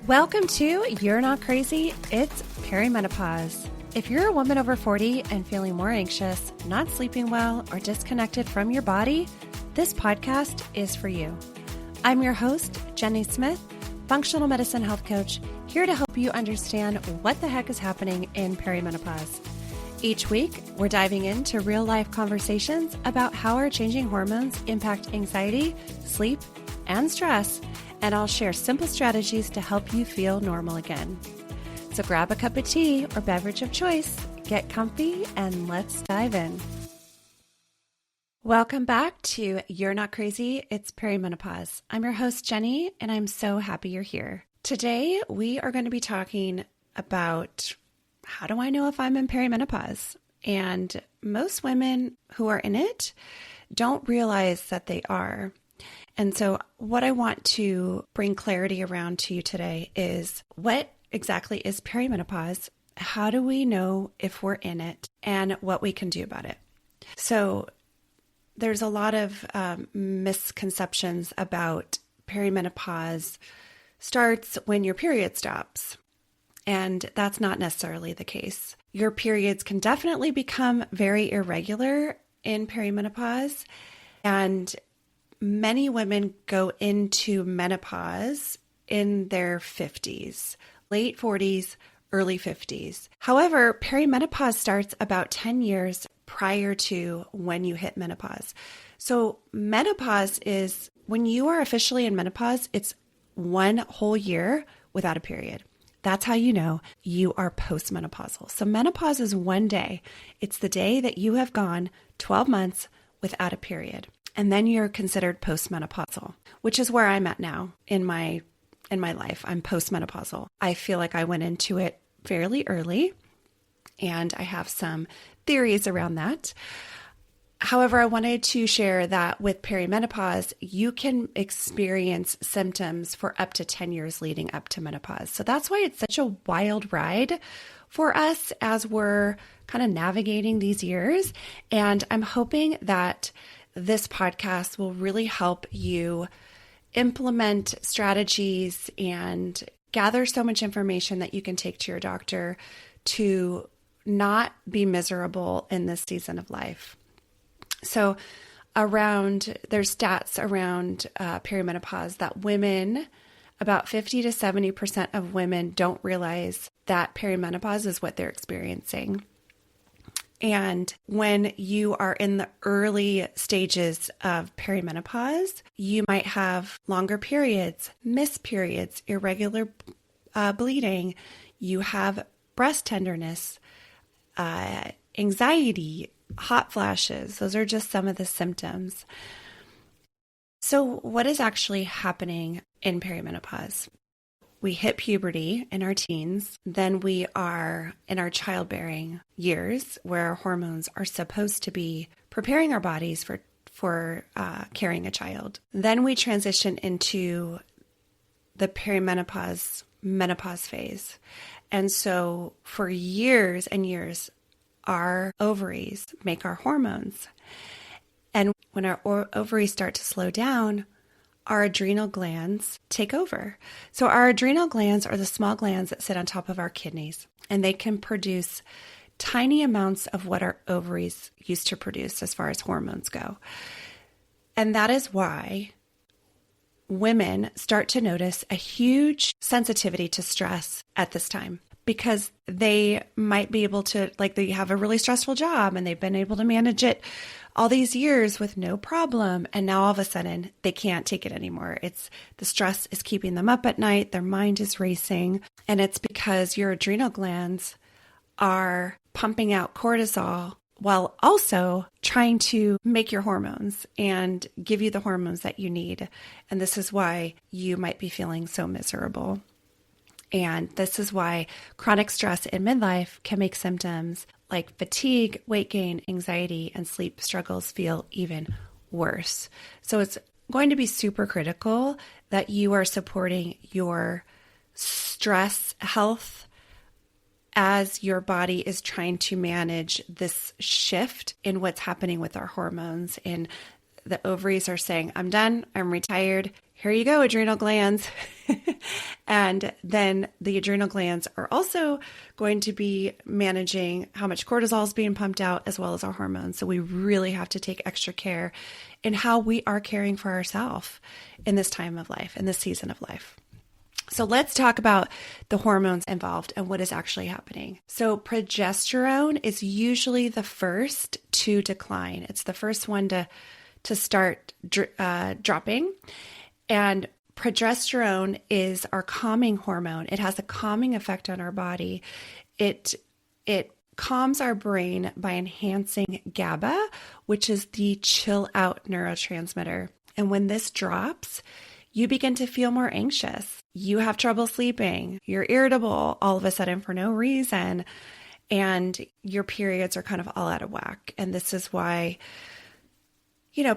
Welcome to You're Not Crazy, It's Perimenopause. If you're a woman over 40 and feeling more anxious, not sleeping well, or disconnected from your body, this podcast is for you. I'm your host, Jenny Smith, functional medicine health coach, here to help you understand what the heck is happening in perimenopause. Each week, we're diving into real-life conversations about how our changing hormones impact anxiety, sleep, and stress, and I'll share simple strategies to help you feel normal again. So grab a cup of tea or beverage of choice, get comfy, and let's dive in. Welcome back to You're Not Crazy, It's Perimenopause. I'm your host, Jenny, and I'm so happy you're here. Today, we are going to be talking about how do I know if I'm in perimenopause? And most women who are in it don't realize that they are. And so what I want to bring clarity around to you today is what exactly is perimenopause? How do we know if we're in it and what we can do about it? So there's a lot of misconceptions about perimenopause starts when your period stops. And that's not necessarily the case. Your periods can definitely become very irregular in perimenopause, and many women go into menopause in their 50s, late 40s, early 50s. However, perimenopause starts about 10 years prior to when you hit menopause. So menopause is when you are officially in menopause, it's one whole year without a period. That's how you know you are postmenopausal. So menopause is one day. It's the day that you have gone 12 months without a period. And then you're considered postmenopausal, which is where I'm at now in my life. I'm postmenopausal. I feel like I went into it fairly early, and I have some theories around that. However, I wanted to share that with perimenopause, you can experience symptoms for up to 10 years leading up to menopause. So that's why it's such a wild ride for us as we're kind of navigating these years. And I'm hoping that this podcast will really help you implement strategies and gather so much information that you can take to your doctor to not be miserable in this season of life. So there's stats around perimenopause that women, about 50 to 70% of women don't realize that perimenopause is what they're experiencing. And when you are in the early stages of perimenopause, you might have longer periods, missed periods, irregular bleeding. You have breast tenderness, anxiety, hot flashes. Those are just some of the symptoms. So what is actually happening in perimenopause? We hit puberty in our teens, then we are in our childbearing years where our hormones are supposed to be preparing our bodies for carrying a child. Then we transition into the menopause phase. And so for years and years, our ovaries make our hormones. And when our ovaries start to slow down, our adrenal glands take over. So our adrenal glands are the small glands that sit on top of our kidneys, and they can produce tiny amounts of what our ovaries used to produce as far as hormones go. And that is why women start to notice a huge sensitivity to stress at this time, because they might be able to, they have a really stressful job and they've been able to manage it all these years with no problem. And now all of a sudden they can't take it anymore. The stress is keeping them up at night. Their mind is racing. And it's because your adrenal glands are pumping out cortisol while also trying to make your hormones and give you the hormones that you need. And this is why you might be feeling so miserable. And this is why chronic stress in midlife can make symptoms like fatigue, weight gain, anxiety, and sleep struggles feel even worse. So it's going to be super critical that you are supporting your stress health as your body is trying to manage this shift in what's happening with our hormones. And the ovaries are saying, I'm done, I'm retired, here you go, adrenal glands. And then the adrenal glands are also going to be managing how much cortisol is being pumped out, as well as our hormones. So we really have to take extra care in how we are caring for ourselves in this time of life, in this season of life. So let's talk about the hormones involved and what is actually happening. So progesterone is usually the first to decline. It's the first one to start dropping. And progesterone is our calming hormone. It has a calming effect on our body. It calms our brain by enhancing GABA, which is the chill out neurotransmitter. And when this drops, you begin to feel more anxious. You have trouble sleeping. You're irritable all of a sudden for no reason. And your periods are kind of all out of whack. And this is why,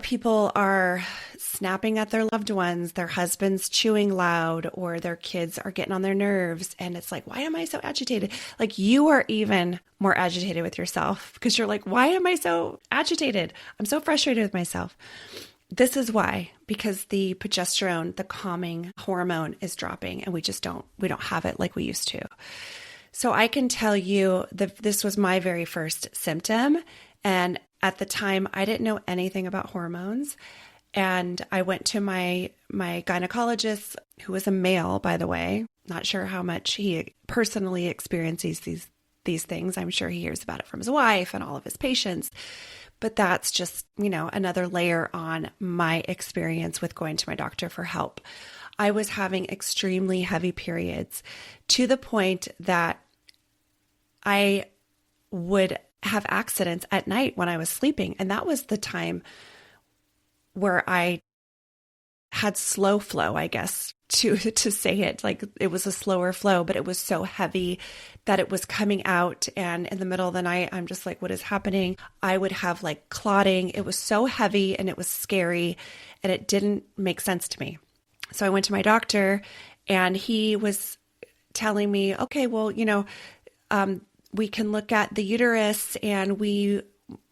people are snapping at their loved ones, their husbands chewing loud, or their kids are getting on their nerves. And it's like, why am I so agitated? Like, you are even more agitated with yourself because you're like, why am I so agitated? I'm so frustrated with myself. This is why, because the progesterone, the calming hormone, is dropping, and we don't have it like we used to. So I can tell you that this was my very first symptom. And at the time, I didn't know anything about hormones. And I went to my gynecologist, who was a male, by the way. Not sure how much he personally experiences these things. I'm sure he hears about it from his wife and all of his patients. But that's just, another layer on my experience with going to my doctor for help. I was having extremely heavy periods to the point that I would have accidents at night when I was sleeping. And that was the time where I had slow flow, I guess, to say it. Like, it was a slower flow, but it was so heavy that it was coming out. And in the middle of the night, I'm just like, what is happening? I would have like clotting. It was so heavy and it was scary and it didn't make sense to me. So I went to my doctor and he was telling me, okay, well, we can look at the uterus and we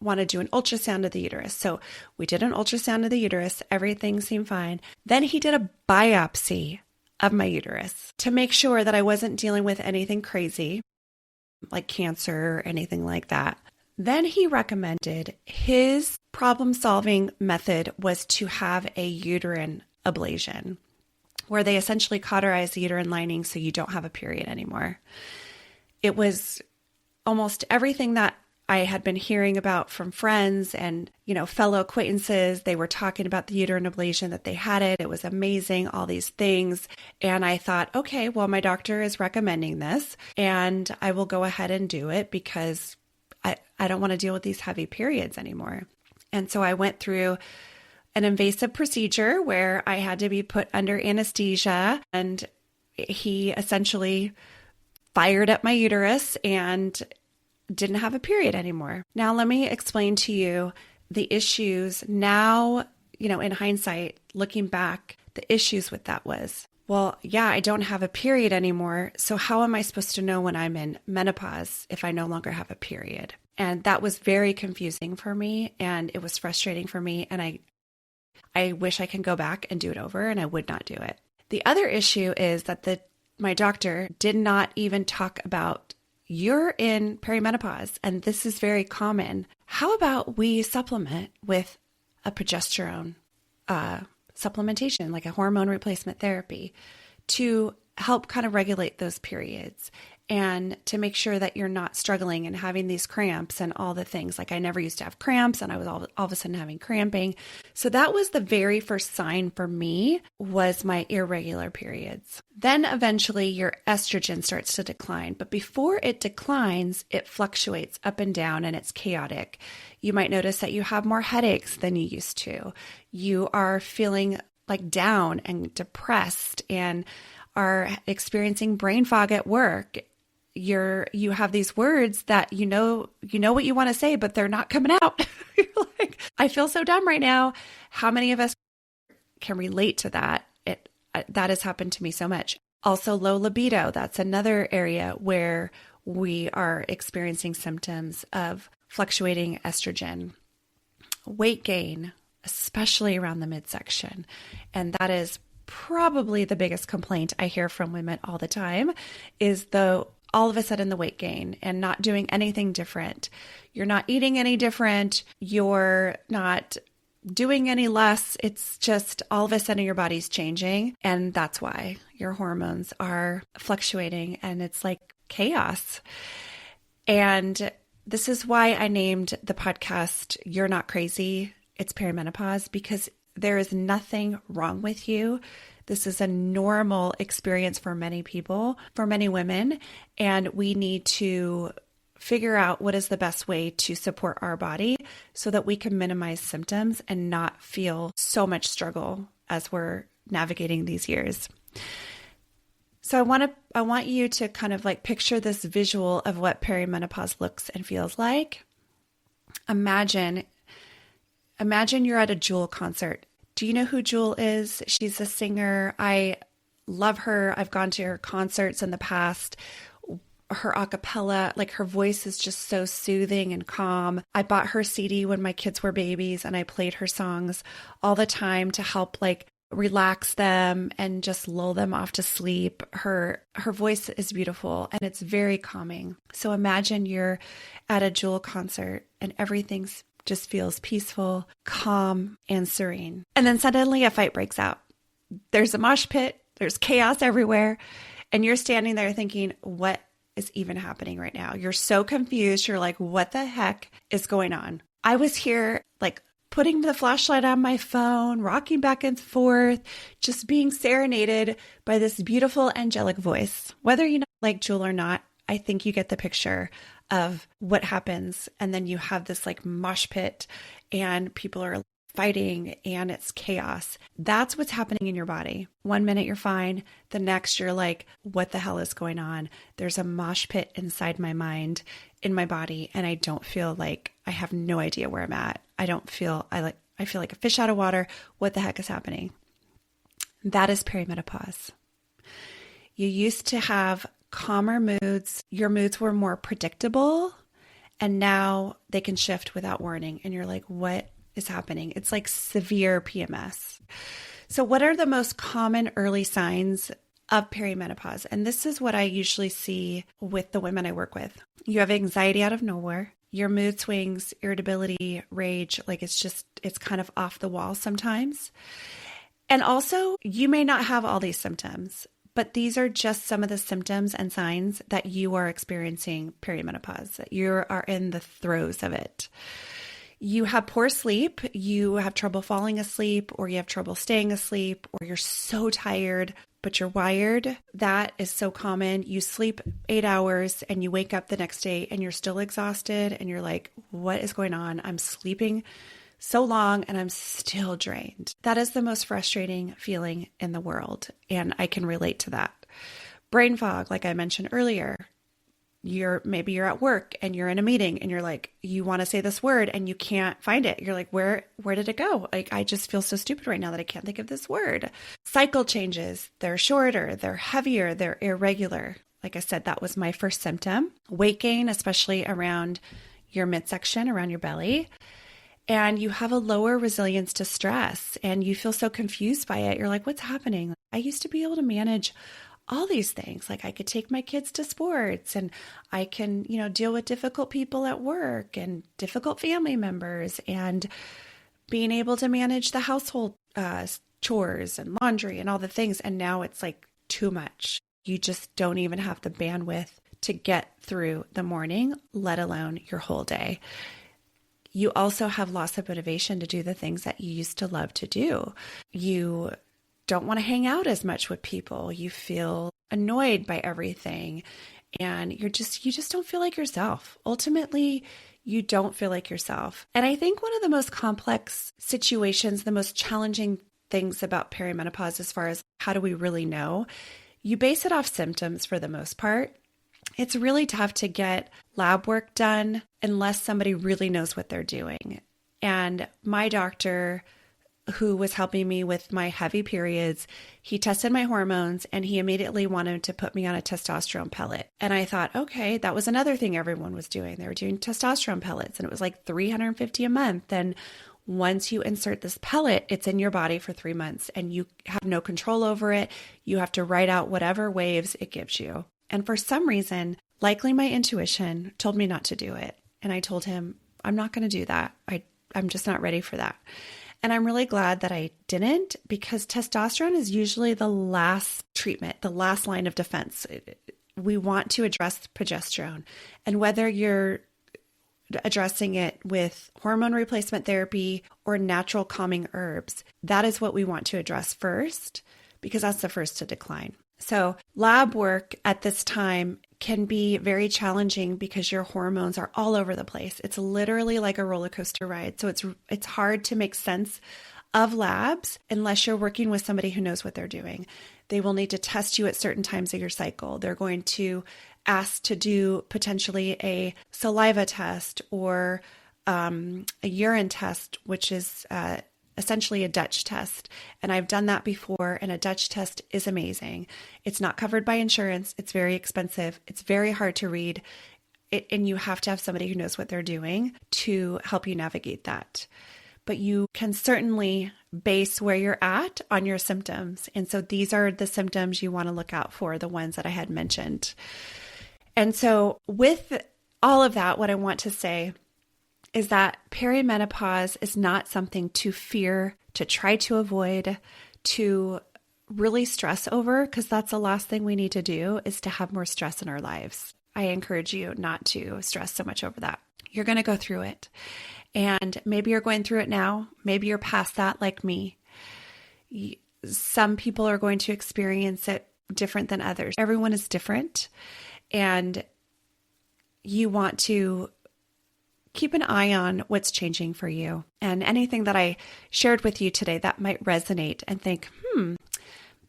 want to do an ultrasound of the uterus. So we did an ultrasound of the uterus. Everything seemed fine. Then he did a biopsy of my uterus to make sure that I wasn't dealing with anything crazy like cancer or anything like that. Then he recommended his problem-solving method was to have a uterine ablation, where they essentially cauterize the uterine lining so you don't have a period anymore. It was almost everything that I had been hearing about from friends and, fellow acquaintances. They were talking about the uterine ablation, that they had it. It was amazing, all these things. And I thought, okay, well, my doctor is recommending this and I will go ahead and do it because I don't want to deal with these heavy periods anymore. And so I went through an invasive procedure where I had to be put under anesthesia, and he essentially fired up my uterus and didn't have a period anymore. Now, let me explain to you the issues now, in hindsight, looking back, the issues with that was, well, yeah, I don't have a period anymore. So how am I supposed to know when I'm in menopause if I no longer have a period? And that was very confusing for me, and it was frustrating for me. And I wish I can go back and do it over, and I would not do it. The other issue is that my doctor did not even talk about, you're in perimenopause, and this is very common. How about we supplement with a progesterone supplementation, like a hormone replacement therapy, to help kind of regulate those periods and to make sure that you're not struggling and having these cramps and all the things. Like, I never used to have cramps, and I was all of a sudden having cramping. So that was the very first sign for me, was my irregular periods. Then eventually your estrogen starts to decline, but before it declines, it fluctuates up and down and it's chaotic. You might notice that you have more headaches than you used to. You are feeling like down and depressed and are experiencing brain fog at work. You have these words that you know what you want to say, but they're not coming out. You're like, I feel so dumb right now. How many of us can relate to that? That has happened to me so much. Also, low libido. That's another area where we are experiencing symptoms of fluctuating estrogen. Weight gain, especially around the midsection. And that is probably the biggest complaint I hear from women all the time is all of a sudden the weight gain and not doing anything different. You're not eating any different. You're not doing any less. It's just all of a sudden your body's changing. And that's why your hormones are fluctuating and it's like chaos. And this is why I named the podcast You're Not Crazy, It's Perimenopause, because there is nothing wrong with you. This is a normal experience for many people, for many women, and we need to figure out what is the best way to support our body so that we can minimize symptoms and not feel so much struggle as we're navigating these years. So I want you to kind of like picture this visual of what perimenopause looks and feels like. Imagine you're at a Jewel concert. Do you know who Jewel is? She's a singer. I love her. I've gone to her concerts in the past. Her a cappella, like her voice is just so soothing and calm. I bought her CD when my kids were babies and I played her songs all the time to help like relax them and just lull them off to sleep. Her voice is beautiful and it's very calming. So imagine you're at a Jewel concert and everything's just feels peaceful, calm, and serene. And then suddenly a fight breaks out. There's a mosh pit, there's chaos everywhere, and you're standing there thinking, what is even happening right now? You're so confused. You're like, what the heck is going on? I was here like putting the flashlight on my phone, rocking back and forth, just being serenaded by this beautiful angelic voice. Whether you like Jewel or not, I think you get the picture of what happens. And then you have this like mosh pit and people are fighting and it's chaos. That's what's happening in your body. 1 minute you're fine. The next you're like, what the hell is going on? There's a mosh pit inside my mind, in my body. And I don't feel like, I have no idea where I'm at. I feel like a fish out of water. What the heck is happening? That is perimenopause. You used to have calmer moods. Your moods were more predictable and now they can shift without warning. And you're like, what is happening? It's like severe PMS. So what are the most common early signs of perimenopause? And this is what I usually see with the women I work with. You have anxiety out of nowhere. Your mood swings, irritability, rage, like it's kind of off the wall sometimes. And also you may not have all these symptoms, but these are just some of the symptoms and signs that you are experiencing perimenopause, that you are in the throes of it. You have poor sleep, you have trouble falling asleep, or you have trouble staying asleep, or you're so tired, but you're wired. That is so common. You sleep 8 hours and you wake up the next day and you're still exhausted and you're like, what is going on? I'm sleeping so long and I'm still drained. That is the most frustrating feeling in the world. And I can relate to that. Brain fog, like I mentioned earlier, maybe you're at work and you're in a meeting and you're like, you want to say this word and you can't find it. You're like, where did it go? Like, I just feel so stupid right now that I can't think of this word. Cycle changes. They're shorter, they're heavier, they're irregular. Like I said, that was my first symptom. Weight gain, especially around your midsection, around your belly. And you have a lower resilience to stress and you feel so confused by it. You're like, what's happening? I used to be able to manage all these things. Like I could take my kids to sports and I can, deal with difficult people at work and difficult family members and being able to manage the household chores and laundry and all the things. And now it's like too much. You just don't even have the bandwidth to get through the morning, let alone your whole day. You also have loss of motivation to do the things that you used to love to do. You don't want to hang out as much with people. You feel annoyed by everything and you just don't feel like yourself. Ultimately, you don't feel like yourself. And I think one of the most complex situations, the most challenging things about perimenopause as far as how do we really know, you base it off symptoms for the most part. It's really tough to get lab work done unless somebody really knows what they're doing. And my doctor, who was helping me with my heavy periods, he tested my hormones and he immediately wanted to put me on a testosterone pellet. And I thought, okay, that was another thing everyone was doing. They were doing testosterone pellets and it was like $350 a month. And once you insert this pellet, it's in your body for 3 months and you have no control over it. You have to write out whatever waves it gives you. And for some reason, likely my intuition told me not to do it. And I told him, I'm not going to do that. I'm just not ready for that. And I'm really glad that I didn't, because testosterone is usually the last treatment, the last line of defense. We want to address progesterone. And whether you're addressing it with hormone replacement therapy or natural calming herbs, that is what we want to address first, because that's the first to decline. So lab work at this time can be very challenging because your hormones are all over the place. It's literally like a roller coaster ride. So it's hard to make sense of labs unless you're working with somebody who knows what they're doing. They will need to test you at certain times of your cycle. They're going to ask to do potentially a saliva test or a urine test, which is essentially a Dutch test. And I've done that before, and a Dutch test is amazing. It's not covered by insurance. It's very expensive. It's very hard to read. And you have to have somebody who knows what they're doing to help you navigate that. But you can certainly base where you're at on your symptoms. And so these are the symptoms you want to look out for, the ones that I had mentioned. And so with all of that, what I want to say is that perimenopause is not something to fear, to try to avoid, to really stress over, because that's the last thing we need to do, is to have more stress in our lives. I encourage you not to stress so much over that. You're going to go through it. And maybe you're going through it now. Maybe you're past that like me. Some people are going to experience it different than others. Everyone is different. And you want to keep an eye on what's changing for you. And anything that I shared with you today that might resonate and think,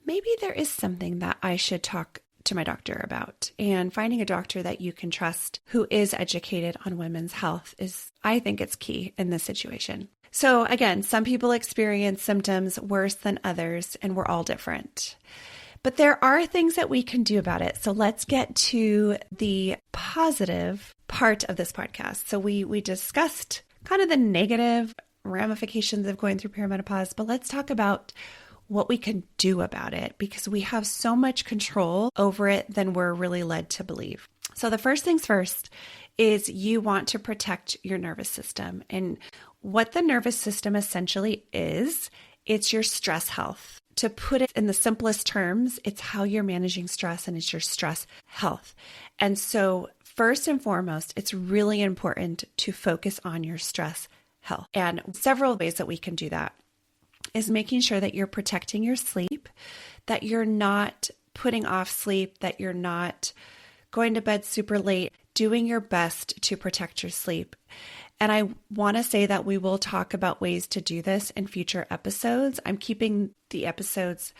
maybe there is something that I should talk to my doctor about. And finding a doctor that you can trust who is educated on women's health is, I think it's key in this situation. So again, some people experience symptoms worse than others, and we're all different. But there are things that we can do about it. So let's get to the positive part of this podcast. So we discussed kind of the negative ramifications of going through perimenopause, but let's talk about what we can do about it, because we have so much control over it than we're really led to believe. So the first things first is you want to protect your nervous system. And what the nervous system essentially is, it's your stress health. To put it in the simplest terms, it's how you're managing stress, and it's your stress health. And so first and foremost, it's really important to focus on your stress health. And several ways that we can do that is making sure that you're protecting your sleep, that you're not putting off sleep, that you're not going to bed super late, doing your best to protect your sleep. And I want to say that we will talk about ways to do this in future episodes. I'm keeping the episodes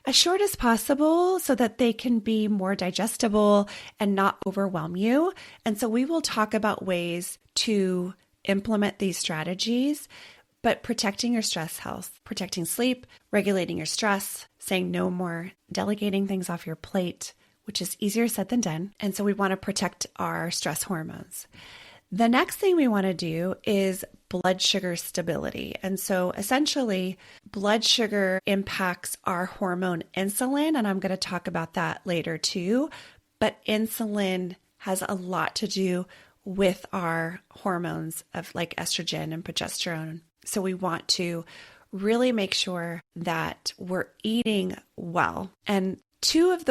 as short as possible so that they can be more digestible and not overwhelm you. And so we will talk about ways to implement these strategies, but protecting your stress health, protecting sleep, regulating your stress, saying no more, delegating things off your plate, which is easier said than done. And so we want to protect our stress hormones. The next thing we want to do is blood sugar stability. And so essentially, blood sugar impacts our hormone insulin, and I'm going to talk about that later too. But insulin has a lot to do with our hormones of like estrogen and progesterone. So we want to really make sure that we're eating well. And two of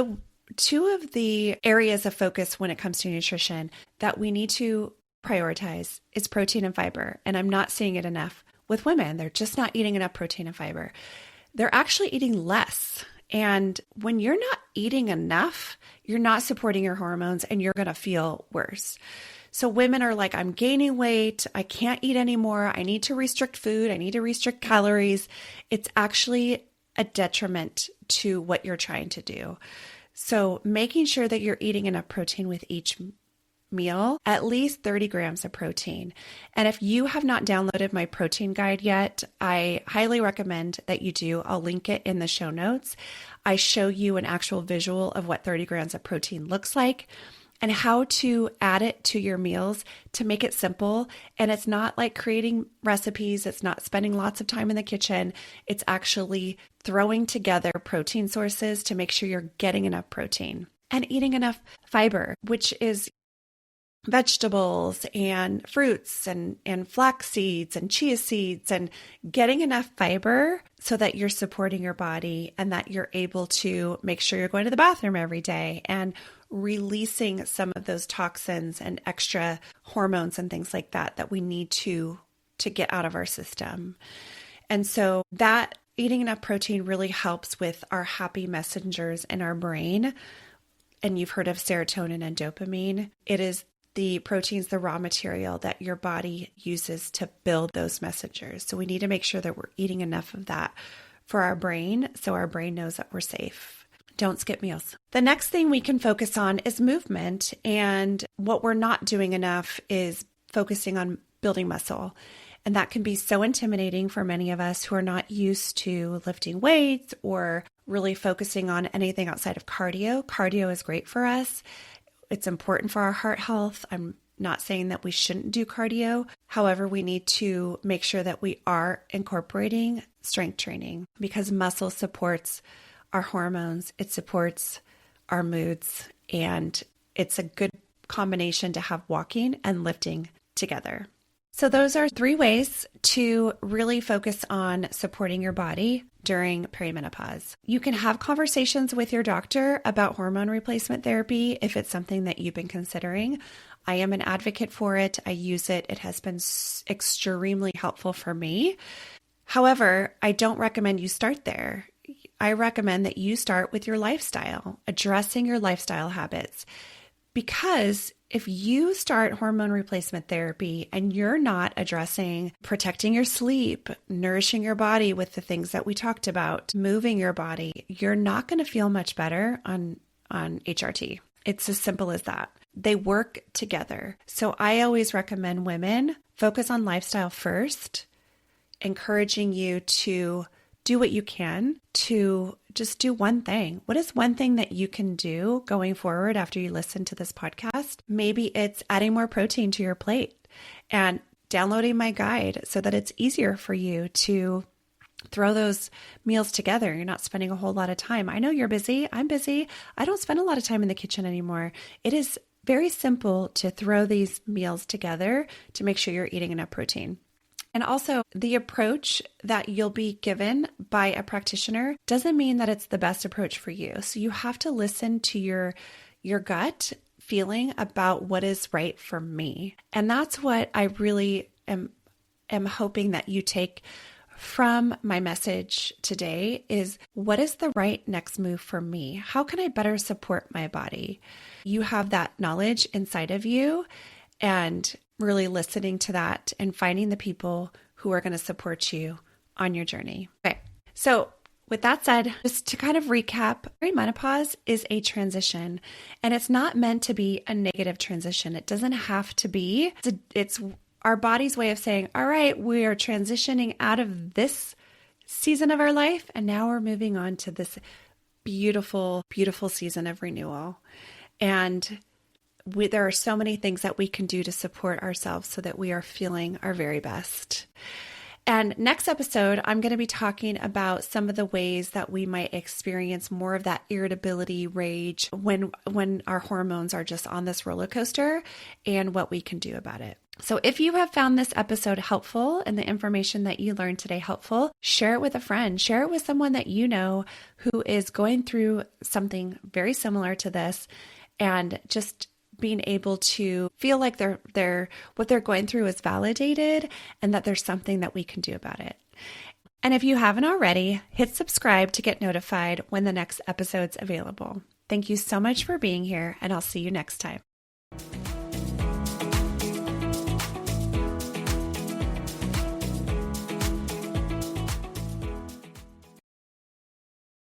the areas of focus when it comes to nutrition that we need to prioritize is protein and fiber. And I'm not seeing it enough with women. They're just not eating enough protein and fiber. They're actually eating less. And when you're not eating enough, you're not supporting your hormones and you're going to feel worse. So women are like, I'm gaining weight. I can't eat anymore. I need to restrict food. I need to restrict calories. It's actually a detriment to what you're trying to do. So making sure that you're eating enough protein with each meal, at least 30 grams of protein. And if you have not downloaded my protein guide yet, I highly recommend that you do. I'll link it in the show notes. I show you an actual visual of what 30 grams of protein looks like. and how to add it to your meals to make it simple. And it's not like creating recipes. It's not spending lots of time in the kitchen. It's actually throwing together protein sources to make sure you're getting enough protein and eating enough fiber, which is vegetables and fruits and flax seeds and chia seeds, and getting enough fiber so that you're supporting your body and that you're able to make sure you're going to the bathroom every day and releasing some of those toxins and extra hormones and things like that that we need to get out of our system. And so that eating enough protein really helps with our happy messengers in our brain. And you've heard of serotonin and dopamine. It is the protein's the raw material that your body uses to build those messengers. So we need to make sure that we're eating enough of that for our brain so our brain knows that we're safe. Don't skip meals. The next thing we can focus on is movement. And what we're not doing enough is focusing on building muscle. And that can be so intimidating for many of us who are not used to lifting weights or really focusing on anything outside of cardio. Cardio is great for us. It's important for our heart health. I'm not saying that we shouldn't do cardio. However, we need to make sure that we are incorporating strength training because muscle supports our hormones. It supports our moods, and it's a good combination to have walking and lifting together. So those are 3 ways to really focus on supporting your body during perimenopause. You can have conversations with your doctor about hormone replacement therapy if it's something that you've been considering. I am an advocate for it. I use it. It has been extremely helpful for me. However, I don't recommend you start there. I recommend that you start with your lifestyle, addressing your lifestyle habits. Because if you start hormone replacement therapy and you're not addressing protecting your sleep, nourishing your body with the things that we talked about, moving your body, you're not going to feel much better on HRT. It's as simple as that. They work together. So I always recommend women focus on lifestyle first, encouraging you to do what you can to just do one thing. What is one thing that you can do going forward after you listen to this podcast? Maybe it's adding more protein to your plate and downloading my guide so that it's easier for you to throw those meals together. You're not spending a whole lot of time. I know you're busy. I'm busy. I don't spend a lot of time in the kitchen anymore. It is very simple to throw these meals together to make sure you're eating enough protein. And also, the approach that you'll be given by a practitioner doesn't mean that it's the best approach for you. So you have to listen to your gut feeling about what is right for me. And that's what I really am hoping that you take from my message today is what is the right next move for me? How can I better support my body? You have that knowledge inside of you, and really listening to that and finding the people who are going to support you on your journey. Okay. So with that said, just to kind of recap, perimenopause is a transition, and it's not meant to be a negative transition. It doesn't have to be. It's our body's way of saying, all right, we are transitioning out of this season of our life, and now we're moving on to this beautiful, beautiful season of renewal. And there are so many things that we can do to support ourselves so that we are feeling our very best. And next episode, I'm going to be talking about some of the ways that we might experience more of that irritability, rage when our hormones are just on this roller coaster, and what we can do about it. So if you have found this episode helpful and the information that you learned today helpful, share it with a friend, share it with someone that you know who is going through something very similar to this, and just being able to feel like what they're going through is validated and that there's something that we can do about it. And if you haven't already, hit subscribe to get notified when the next episode's available. Thank you so much for being here, and I'll see you next time.